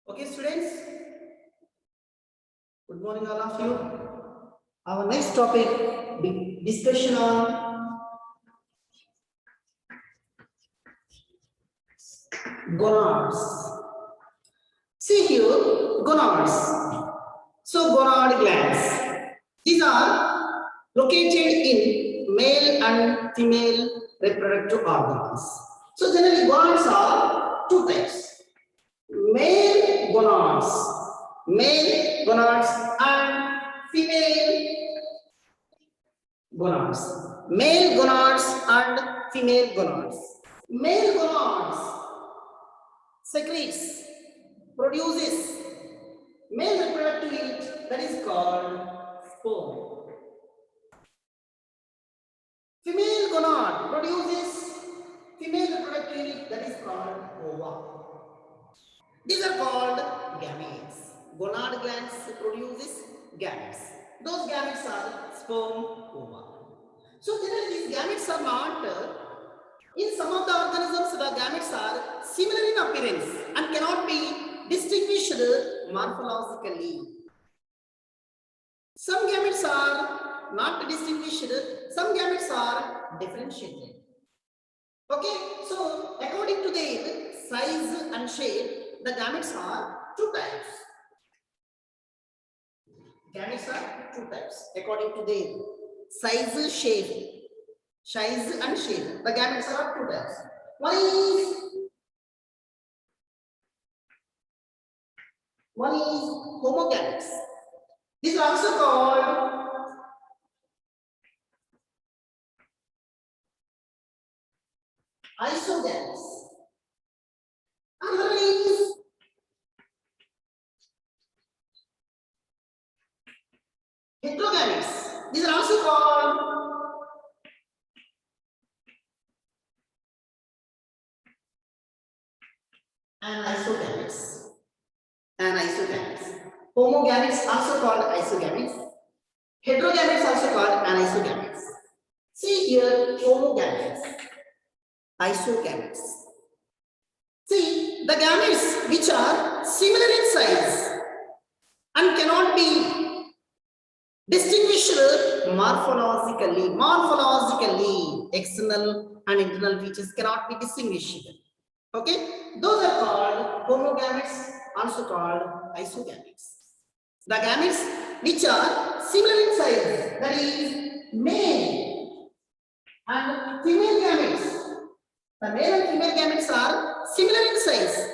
Okay, students. Good morning, all of you. Our next topic, discussion on gonads. See here, gonads. So, gonad glands. These are located in male and female reproductive organs. So, generally, gonads are two types. Male gonads and female gonads. Male gonads and female gonads. Male gonads secretes, produces male reproductive unit that is called sperm. Female gonad produces female reproductive unit that is called ova. These are called gametes. Gonad glands produces gametes. Those gametes are sperm, ova. So generally these gametes are not, in some of the organisms the gametes are similar in appearance and cannot be distinguished morphologically. Some gametes are not distinguished, some gametes are differentiated. Okay, so according to their size and shape, the gametes are two types. Gametes are two types according to their size and shape. The gametes are two types. One is homogametes. These are also called isogametes. Another is heterogametes. These are also called anisogametes. Homogametes also called isogametes. Heterogametes also called anisogametes. See here, homogametes, isogametes. See, the gametes which are similar in size and cannot be distinguished morphologically. External and internal features cannot be distinguished. Okay, those are called homogametes, also called isogametes. The gametes which are similar in size, that is male and female gametes. The male and female gametes are similar in size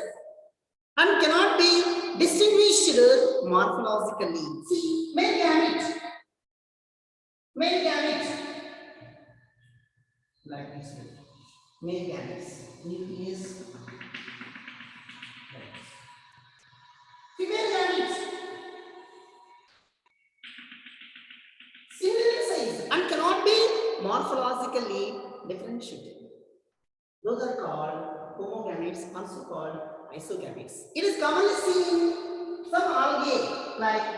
and cannot be distinguished morphologically. See, male gamete, like this way. Male gametes, nucleus. Female gametes, similar in size and cannot be morphologically differentiated. Those are called homogametes, also called isogametes. It is commonly seen in some algae, like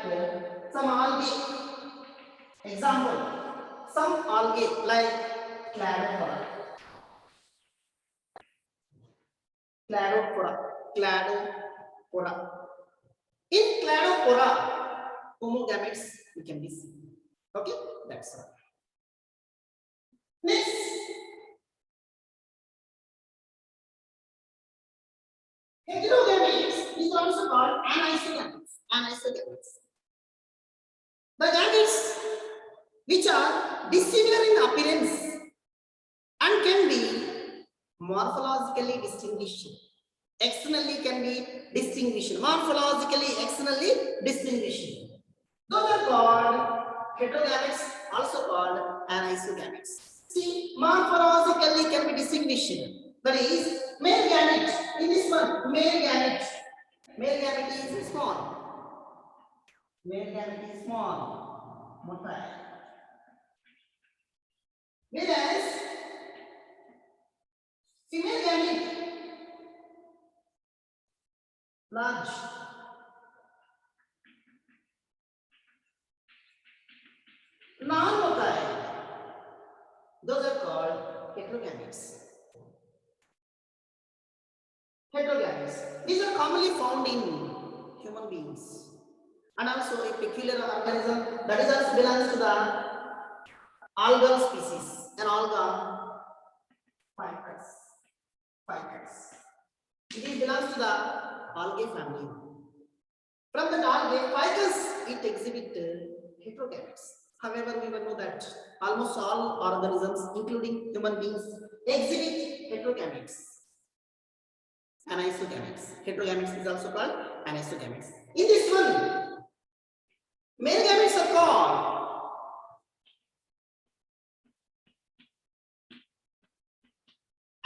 some algae. Example, some algae like Cladopora. In Cladopora, homogametes we can be seen. Okay, that's all. Next, heterogametes is also called anisogametes. The gametes which are dissimilar in appearance and can be morphologically distinguished. Externally can be distinguished. Morphologically, externally distinguished. Those are called heterogametes, also called anisogametes. See, morphologically can be distinguished. That is, male gamete. In this one, male gamete. Male gamete is small. Male gamete is small, motile. Whereas female gamete large. Non-motile. Those are called heterogametes. These are commonly found in human beings. And also a peculiar organism that is also belongs to the algal species. An alga ficus. It belongs to the algae family. From the algae ficus, it exhibits heterogametes. However, we will know that almost all organisms, including human beings, exhibit heterogametes. Anisogametes. Heterogametes is also called anisogametes. In this one, male gametes are called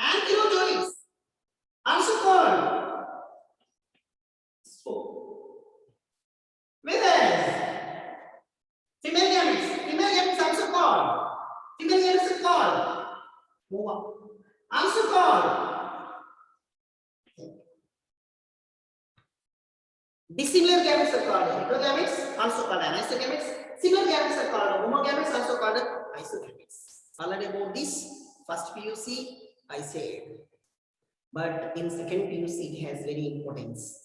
ankylozoids, also called spore. Whereas female gametes also called ova, also called dissimilar gametes are called heterogametes, also called anisogametes. Similar gametes are called homogametes, also called isogametes. Already about this, first PUC I said, but in second PUC it has very importance.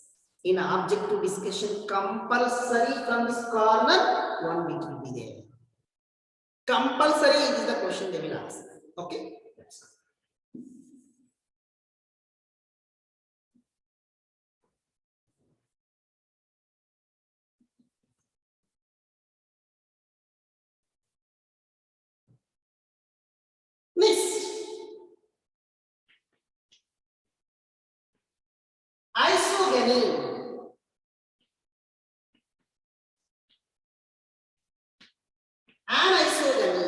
In objective discussion, compulsory from this corner, one bit will be there. Compulsory is the question they will ask. Okay. That's all. Next, isogamy. Anisogamy.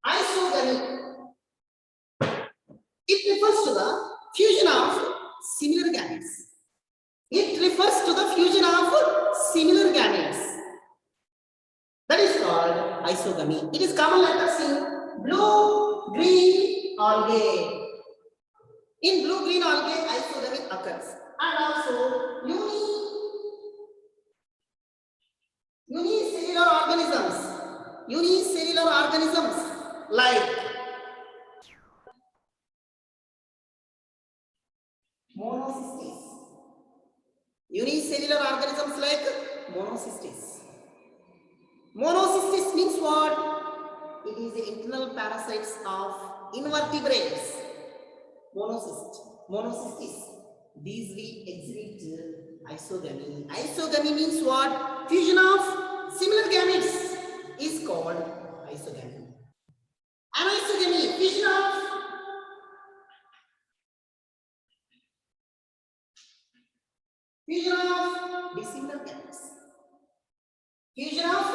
Isogamy. It refers to the fusion of similar gametes. It refers to the fusion of similar gametes. That is called isogamy. It is common letters in blue, green algae. In blue, green algae, isogamy occurs. And also unicellular organisms like monocystis. Unicellular organisms like monocystis. Monocystis means what? It is the internal parasites of invertebrates. Monocystis. These we exhibit isogamy. Isogamy means what? Fusion of similar gametes is called isogamy. Anisogamy, fusion of dissimilar gametes. Fusion of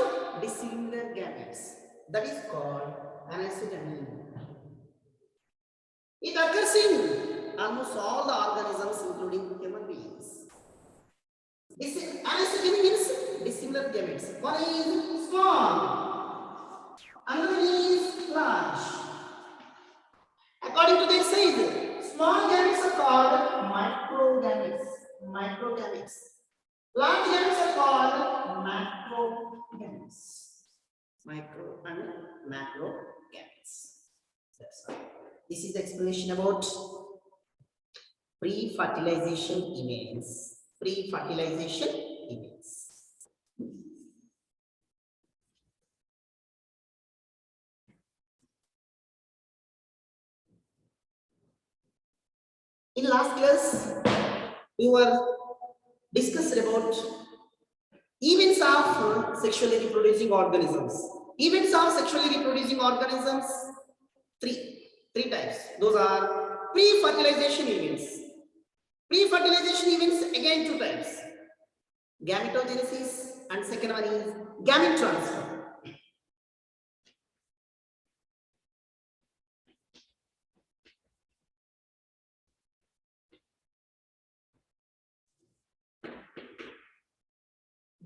dissimilar gametes. That is called anisogamy. It occurs in almost all the organisms, including human beings. Anisogamy means dissimilar gametes. One is small, another is large. According to the exercise, small gametes are called microgametes. Large gametes are called macrogametes. Micro and macro gametes. That's all. This is the explanation about pre-fertilization events. In last class, we were discussed about events of sexually reproducing organisms. Events of sexually reproducing organisms, three types. Those are pre-fertilization events. Pre-fertilization events, again, two types. Gametogenesis and second one is gamete transfer.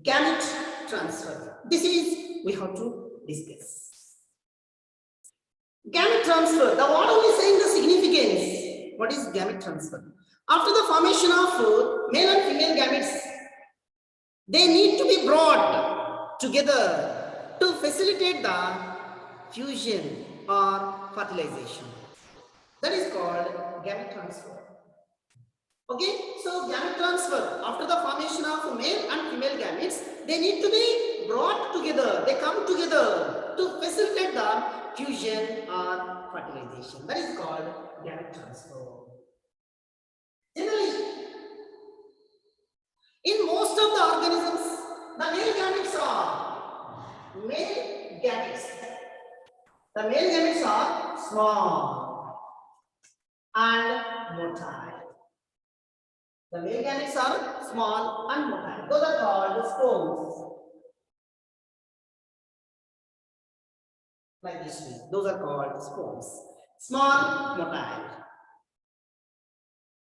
Gamete transfer. This is we have to discuss. Gamete transfer. The what only saying the significance. What is gamete transfer? After the formation of male and female gametes, they need to be brought together to facilitate the fusion or fertilization. That is called gamete transfer. Okay, so gamete transfer, after the formation of male and female gametes, they need to be brought together. They come together to facilitate the fusion or fertilization. That is called gamete transfer. Generally, in most of the organisms, the male gametes are male gametes. The male gametes are small and motile. The male gametes are small and motile. Those are called spomes. Like this way. Those are called spomes. Small, motile.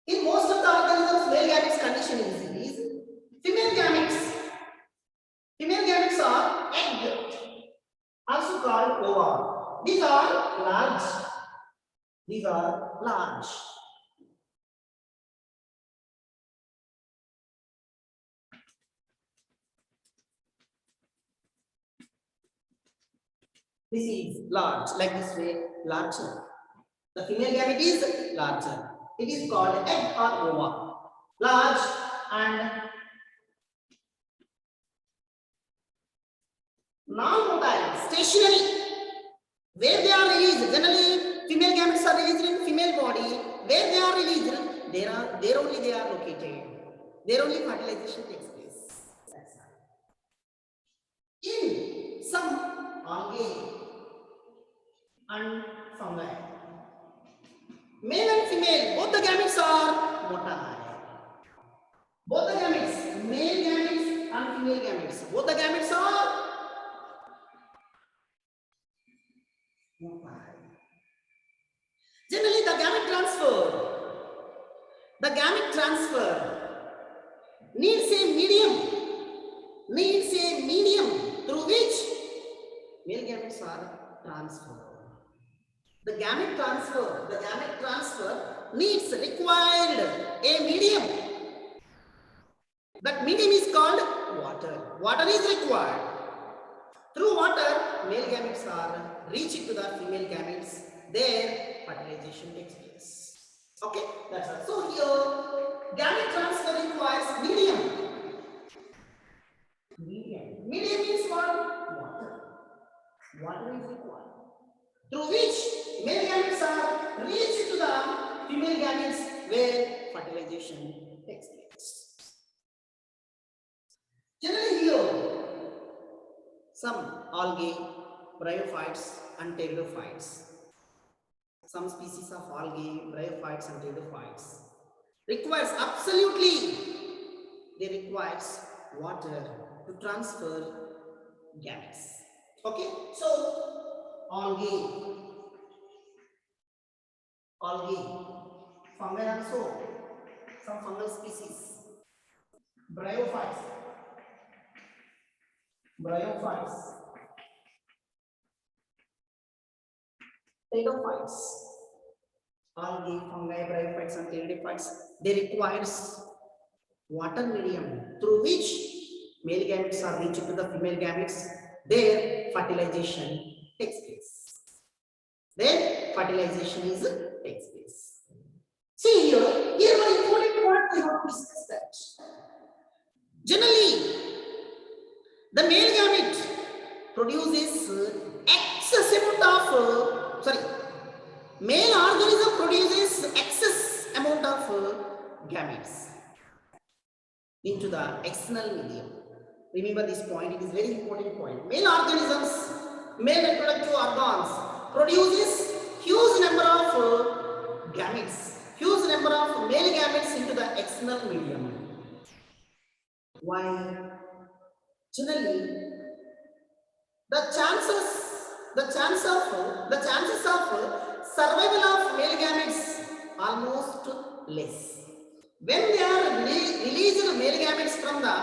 In most of the organisms, male gametes condition is female gametes. Female gametes are egg, also called ova. These are large. These are large. This is large, like this way, larger. The female gamete is larger. It is called egg or ova. Large and non-motile, stationary. Where they are released, generally female gametes are released in female body. Where they are released, there only they are located. There only fertilization takes place. That's all. In some algae and fungi, male and female, both the gametes are motile. Both the gametes, male gametes and female gametes, both the gametes are motile. Generally, the gamete transfer needs a medium through which male gametes are transferred. The gamete transfer required a medium. That medium is called water. Water is required. Through water, male gametes are reached to the female gametes. There, fertilization takes place. Okay, that's all. So here, gamete transfer requires medium. Medium means what? Water. Water is required. Through which male gametes are reached to the female gametes where fertilization takes place. Generally here, some algae, bryophytes and pteridophytes, some species of algae, bryophytes and pteridophytes requires water to transfer gametes. Okay, so algae, fungi also, some fungal species, bryophytes, pteridophytes, algae, fungi, bryophytes and pteridophytes, they requires water medium through which male gametes are reached to the female gametes. There fertilization takes place. See here one important point we have to discuss that. Generally, the male gamete produces excess amount of male organism produces excess amount of gametes into the external medium. Remember this point, it is very important point. Male organisms, male reproductive organs produces huge number of gametes, huge number of male gametes into the external medium. Why? Generally, the chances of survival of male gametes almost less. When they are released male gametes from the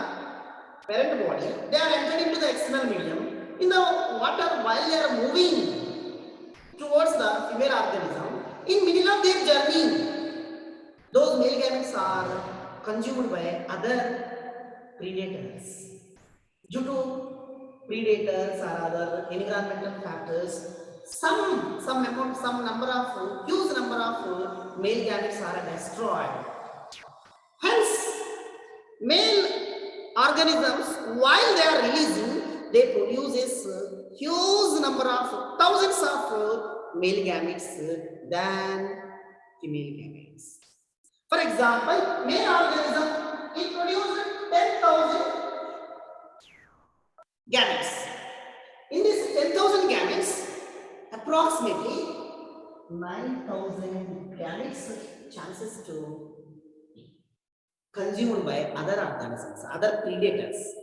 parent body, they are entered into the external medium. In the water, while they are moving towards the female organism, in middle of their journey, those male gametes are consumed by other predators. Due to predators or other environmental factors, huge number of male gametes are destroyed. Male organisms, while they are releasing, they produces huge number of thousands of male gametes than female gametes. For example, male organism, it produces 10,000 gametes. In this 10,000 gametes, approximately 9,000 gametes chances to consumed by other organisms, other predators.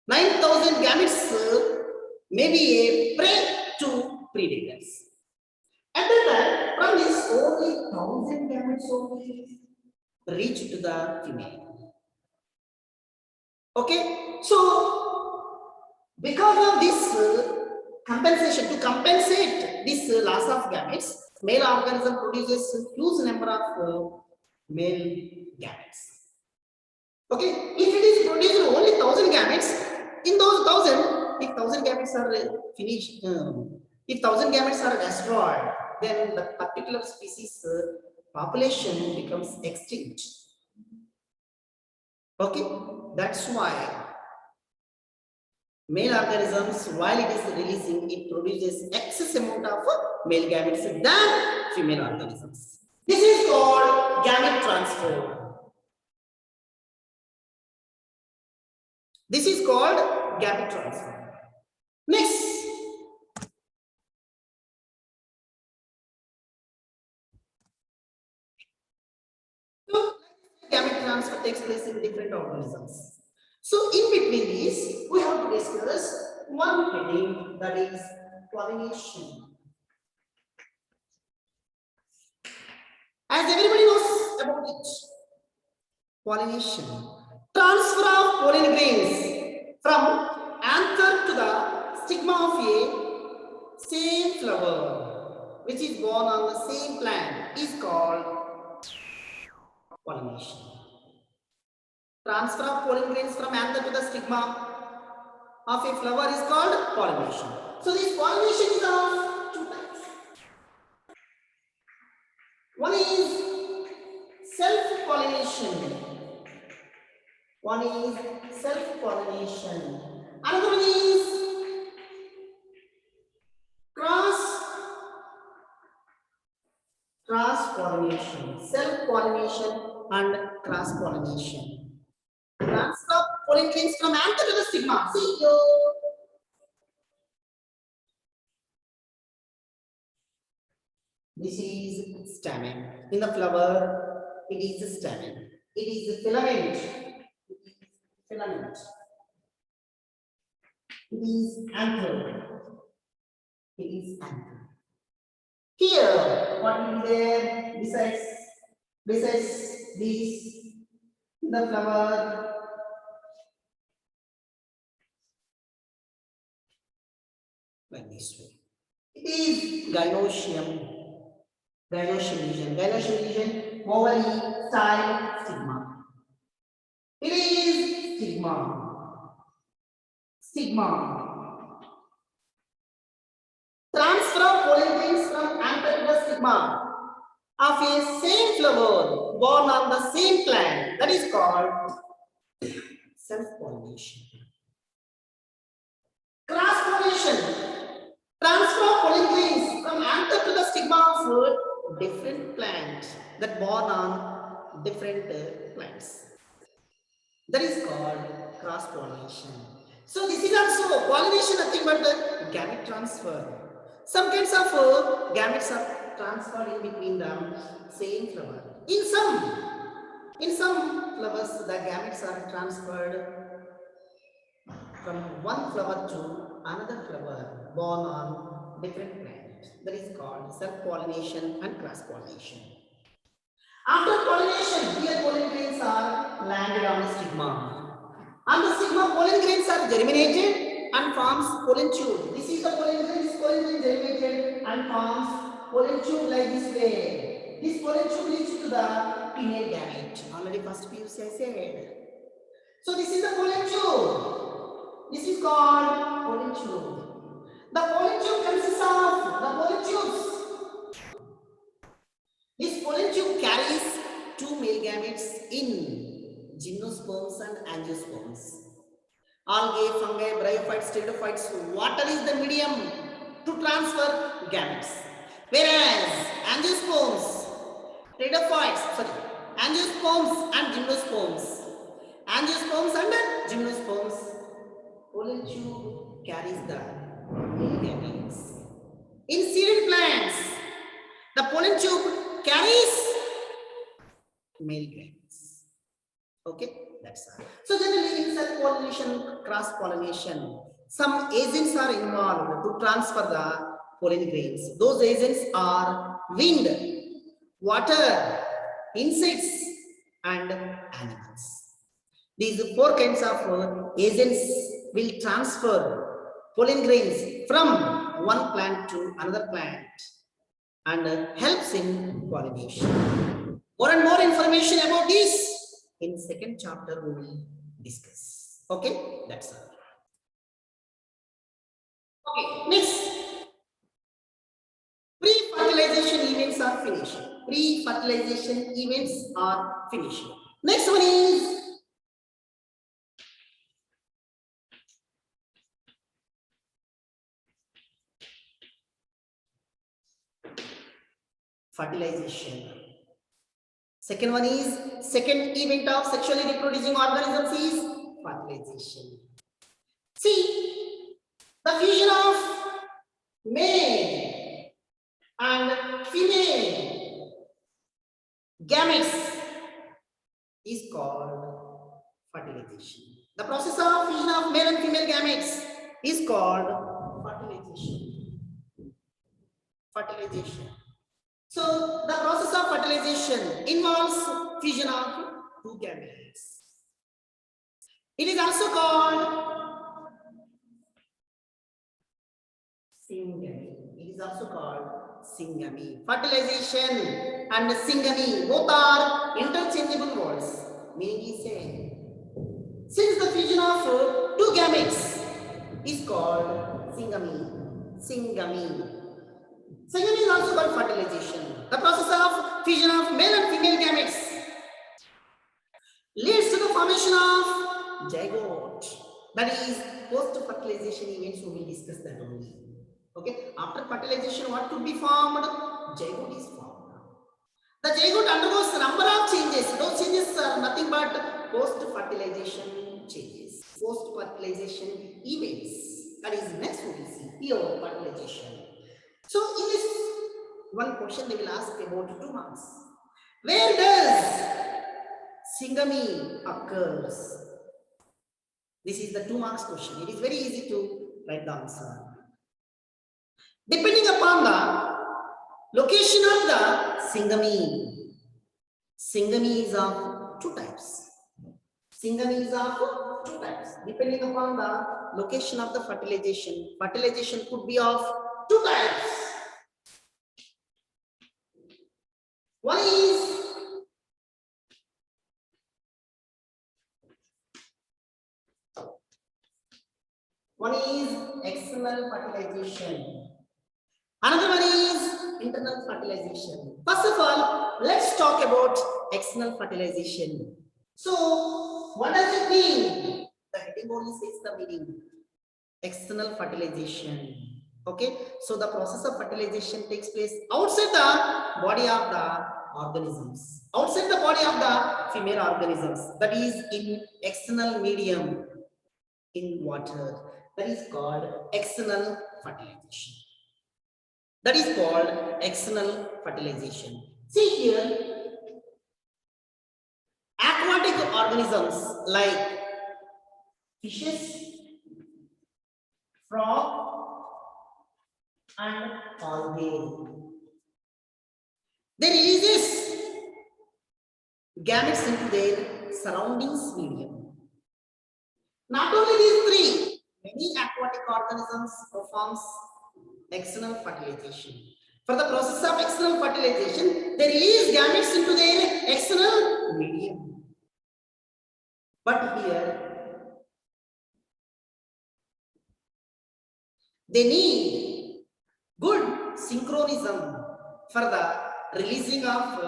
9,000 gametes may be a prey to predators. At that time, from this only 1,000 gametes only reach to the female. Okay, so because of this compensation, to compensate this loss of gametes, male organism produces huge number of male gametes. Okay, if it is producing only 1,000 gametes, in those 1,000, if 1,000 gametes are finished, if 1,000 gametes are destroyed, then the particular species population becomes extinct. Okay, that's why male organisms, while it is releasing, it produces excess amount of male gametes than female organisms. This is called gamete transfer. This is called gamete transfer. Next, so gamete transfer takes place in different organisms. So in between these, we have to discuss one heading, that is pollination. As everybody knows about it, pollination, transfer of pollen grains from anther to the stigma of a same flower, which is born on the same plant, is called pollination. Transfer of pollen grains from anther to the stigma of a flower is called pollination. So this pollination is of two types. One is self-pollination. One is self-pollination. Another one is cross-pollination. Self-pollination and cross-pollination. Transfer of pollen grains from anther to the stigma. See you. This is stamen. In the flower, it is the stamen. It is the filament. Filament. It is anther. It is anther. Here, what will be there besides this in the flower? Like this way. It is gynoecium. Gynoecium lesion. Gynoecium lesion, ovary, style, stigma. It is stigma. Stigma. Transfer of pollen grains from anther to the stigma of a same flower born on the same plant, that is called self-pollination. Cross-pollination. Transfer of pollen grains from anther to the stigma of different plants that born on different plants. That is called cross-pollination. So this is also pollination, nothing but the gamete transfer. Some kinds of gametes are transferred in between the same flower. In some flowers, the gametes are transferred from one flower to another flower born on different plants. That is called self-pollination and cross-pollination. After pollination, here pollen grains are landed on the stigma. On the stigma, pollen grains are germinated and forms pollen tube. This is the pollen grain germinated and forms pollen tube like this way. This pollen tube leads to the female gamete. Already first PUC I said. So this is the pollen tube. This is called pollen tube. The pollen tube consists of the pollen tubes. This pollen tube carries two male gametes in gymnosperms and angiosperms. Algae, fungi, bryophytes, pteridophytes, water is the medium to transfer gametes. Whereas angiosperms, angiosperms and gymnosperms. Angiosperms and gymnosperms. Pollen tube carries the male gametes. In seeded plants, the pollen tube carries male gametes. Okay, that's all. So generally in self-pollination, cross-pollination, some agents are involved to transfer the pollen grains. Those agents are wind, water, insects, and animals. These 4 kinds of agents will transfer pollen grains from one plant to another plant and helps in pollination. More and more information about this in second chapter we will discuss. Okay, that's all. Okay, next. Pre-fertilization events are finished. Pre-fertilization events are finished. Next one is fertilization. Second one is second event of sexually reproducing organisms is fertilization. See, the fusion of male and female gametes is called fertilization. The process of fusion of male and female gametes is called fertilization. Fertilization. So the process of fertilization involves fusion of 2 gametes. It is also called syngamy. It is also called syngamy. Fertilization and syngamy both are interchangeable words, meaning is same. Since the fusion of 2 gametes is called syngamy. Syngamy. Syngamy is also called fertilization. The process of fusion of male and female gametes leads to the formation of zygote. That is post-fertilization events. We will discuss that only. Okay. After fertilization, what could be formed? Zygote is formed. The zygote undergoes a number of changes. Those changes are nothing but post-fertilization changes. Post-fertilization events. That is next we will see. Here, fertilization. So in this one question they will ask about 2 marks. Where does syngamy occurs? This is the 2 marks question. It is very easy to write the answer. Depending upon the location of the syngamy. Syngamy is of 2 types. Syngamy is of 2 types. Depending upon the location of the fertilization. Fertilization could be of 2 types. One is external fertilization. Another one is internal fertilization. First of all, let's talk about external fertilization. So, what does it mean? The heading only says the meaning. External fertilization. Okay, so the process of fertilization takes place outside the body of the organisms, outside the body of the female organisms, that is in external medium, in water. That is called external fertilization. That is called external fertilization. See here, aquatic organisms like fishes, frog, and algae. They releases gametes into their surroundings medium. Not only these 3, many aquatic organisms performs external fertilization. For the process of external fertilization, they release gametes into their external medium. But here, they need good synchronism for the releasing of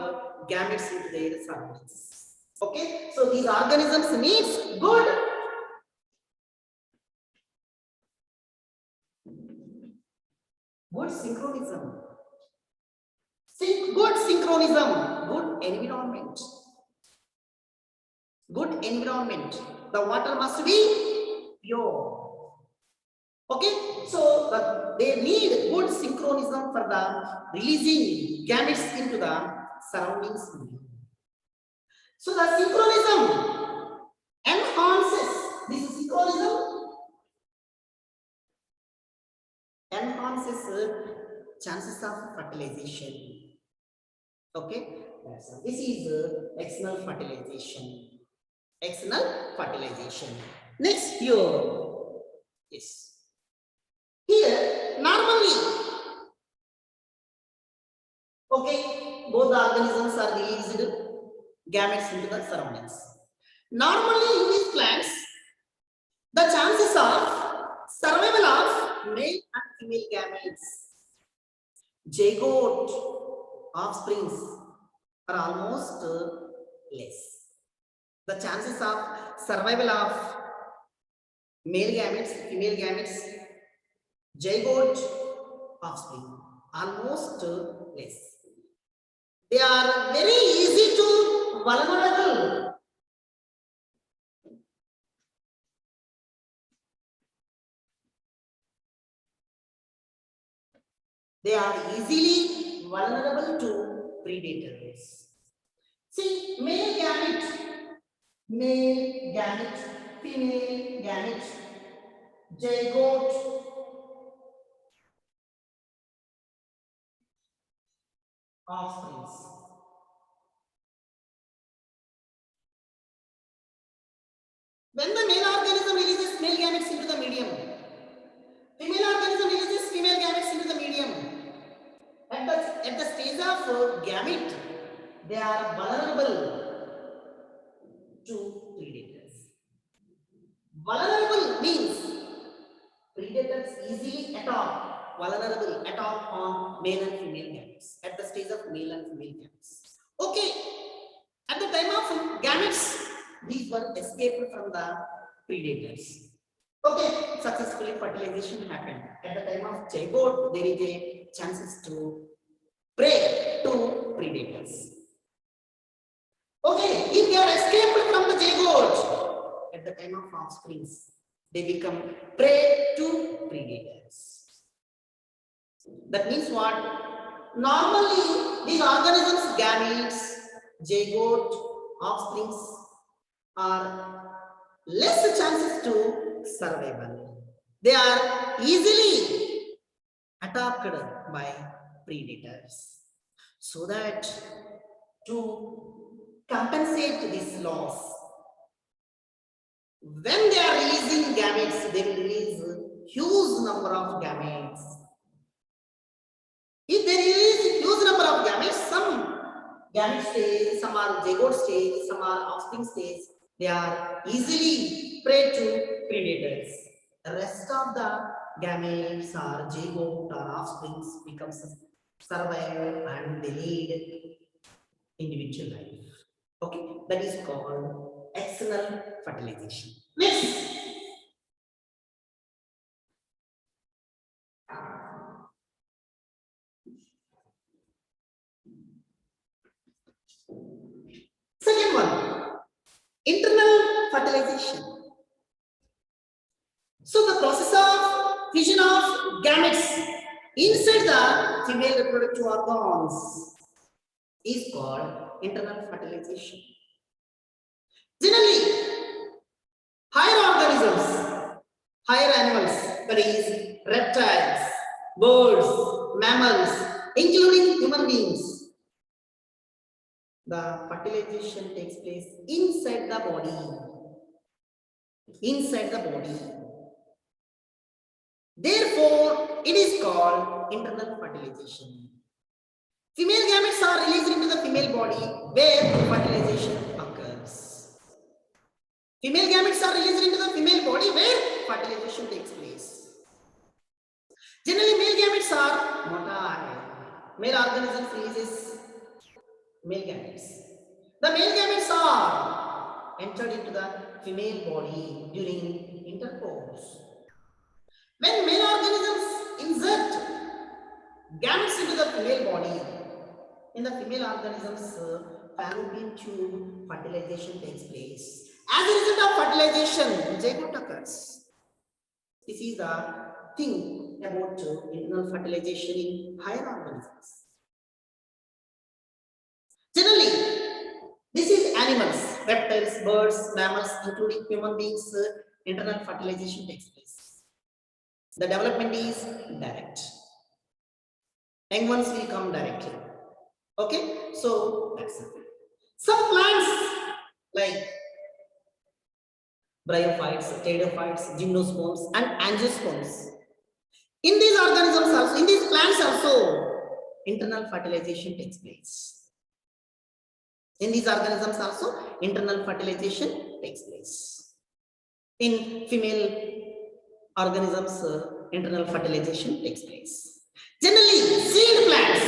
gametes into their surroundings. Okay, so these organisms needs good synchronism, good synchronism, good environment. Good environment. The water must be pure. Okay, so they need good synchronism for the releasing gametes into the surroundings. So the synchronism enhances this synchronism enhances chances of fertilization. Okay, this is external fertilization. External fertilization. Next, here. Yes. Here, normally, okay, both the organisms are released gametes into the surroundings. Normally, in these plants, the chances of survival of male and female gametes, zygote offsprings are almost less. The chances of survival of male gametes, female gametes, zygote offspring almost less. They are very easy to vulnerable. They are easily vulnerable to predators. See, male gamete, female gamete, zygote, offsprings. When the male organism releases male gametes into the medium, female organism releases female gametes into the medium. At the stage of gamete, they are vulnerable to predators. Vulnerable means predators easily attack, vulnerable attack on male and female gametes at the stage of male and female gametes. Okay, at the time of gametes, these were escaped from the predators. Okay, successfully fertilization happened. At the time of zygote, there is a chances to prey to predators. Okay, if they are escaped from the zygote at the time of offsprings, they become prey to predators. That means what? Normally, these organisms, gametes, zygote, offsprings, are less chances to survival. They are easily attacked by predators. So that to compensate this loss, when they are releasing gametes, they will release huge number of gametes. If they release huge number of gametes, some gamete stage, some are zygote stage, some are offspring stage, they are easily prey to predators. The rest of the gametes or zygote or offsprings becomes survive and they lead individual life. Okay, that is called external fertilization. Next. Second one, internal fertilization. So the process of fission of gametes inside the female reproductive organs is called internal fertilization. Generally, higher organisms, higher animals, that is reptiles, birds, mammals, including human beings, the fertilization takes place inside the body. Inside the body. Therefore, it is called internal fertilization. Female gametes are released into the female body where fertilization occurs. Female gametes are released into the female body where fertilization takes place. Generally, male gametes are motile. Male organisms releases male gametes. The male gametes are entered into the female body during intercourse. When male organisms insert gametes into the female body, in the female organisms, fallopian tube fertilization takes place. As a result of fertilization, zygote occurs. This is the thing about internal fertilization in higher organisms. Generally, this is animals, reptiles, birds, mammals, including human beings, internal fertilization takes place. The development is direct. Young ones will come directly. Okay, so that's it. Some plants like bryophytes, pteridophytes, gymnosperms, and angiosperms. In these organisms also, in these plants also, internal fertilization takes place. In these organisms also, internal fertilization takes place. In female organisms, internal fertilization takes place. Generally, seed plants,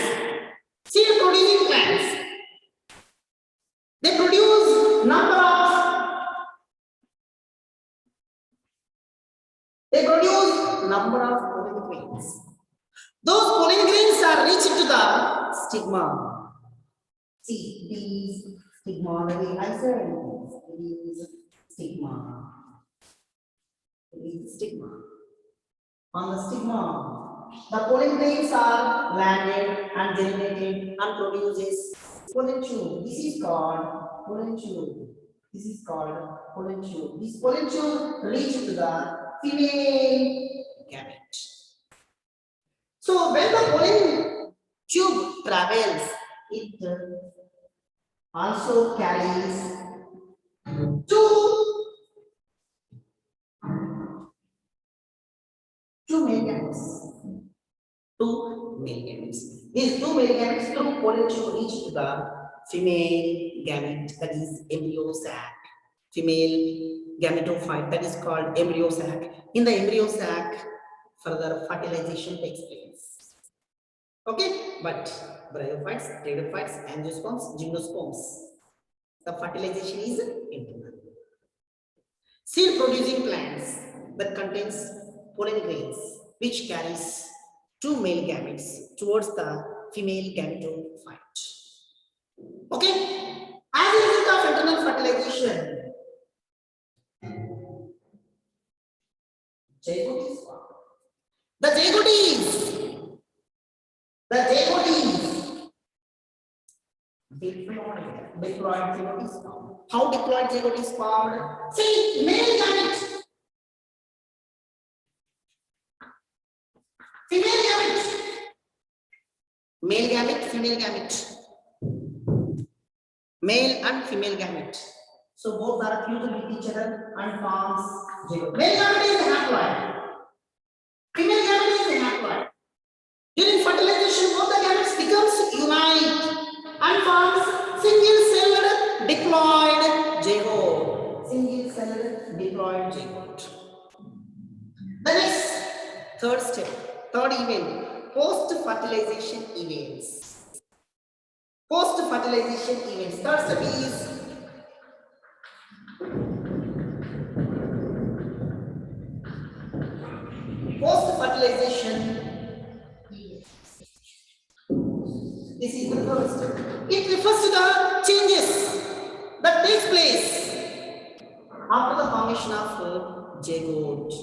seed producing plants, they produce number of pollen grains. Those pollen grains are reached to the stigma. See, these stigma, I said it is stigma. It is stigma. On the stigma, the pollen grains are landed and germinated and produces pollen tube. This is called pollen tube. This is called pollen tube. This pollen tube reaches to the female gamete. So when the pollen tube travels, it also carries two male gametes. Two male gametes. These two male gametes through pollen tube reach to the female gamete, that is embryo sac. Female gametophyte, that is called embryo sac. In the embryo sac, further fertilization takes place. Okay, but bryophytes, pteridophytes, angiosperms, gymnosperms, the fertilization is internal. Seed producing plants that contains pollen grains which carries two male gametes towards the female gametophyte. Okay, as a result of internal fertilization, zygote is formed. The zygote is diploid zygote is formed. How diploid zygote is formed? See, male gamete, female gamete, male gamete, female gamete, male and female gamete. So both are fused with each other and forms zygote. Male gamete is haploid. Female gamete is haploid. During fertilization, both the gametes becomes unite and forms single-celled diploid zygote. Single-celled diploid zygote. The next, third step, third event, post-fertilization events. Post-fertilization events. Third step is post-fertilization. This is the first step. It refers to the changes that takes place after the formation of zygote.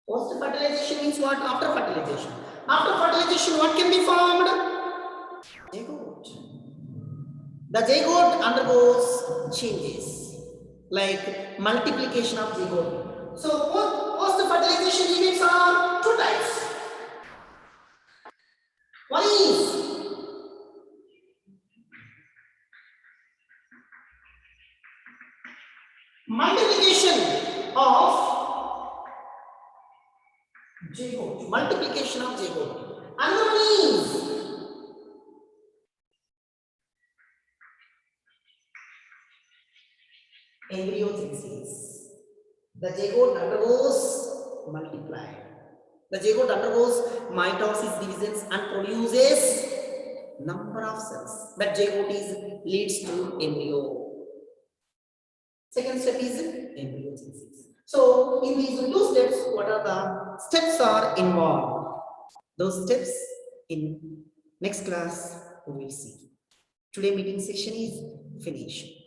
Post-fertilization means what? After fertilization. After fertilization, what can be formed? Zygote. The zygote undergoes changes like multiplication of zygote. So post-fertilization events are two types. One is multiplication of zygote. Multiplication of zygote. Another one is embryogenesis. The zygote undergoes multiply. The zygote undergoes mitosis divisions and produces number of cells, but zygote leads to embryo. Second step is embryogenesis. So in these two steps, what are the steps are involved? Those steps in next class we will see. Today meeting session is finished.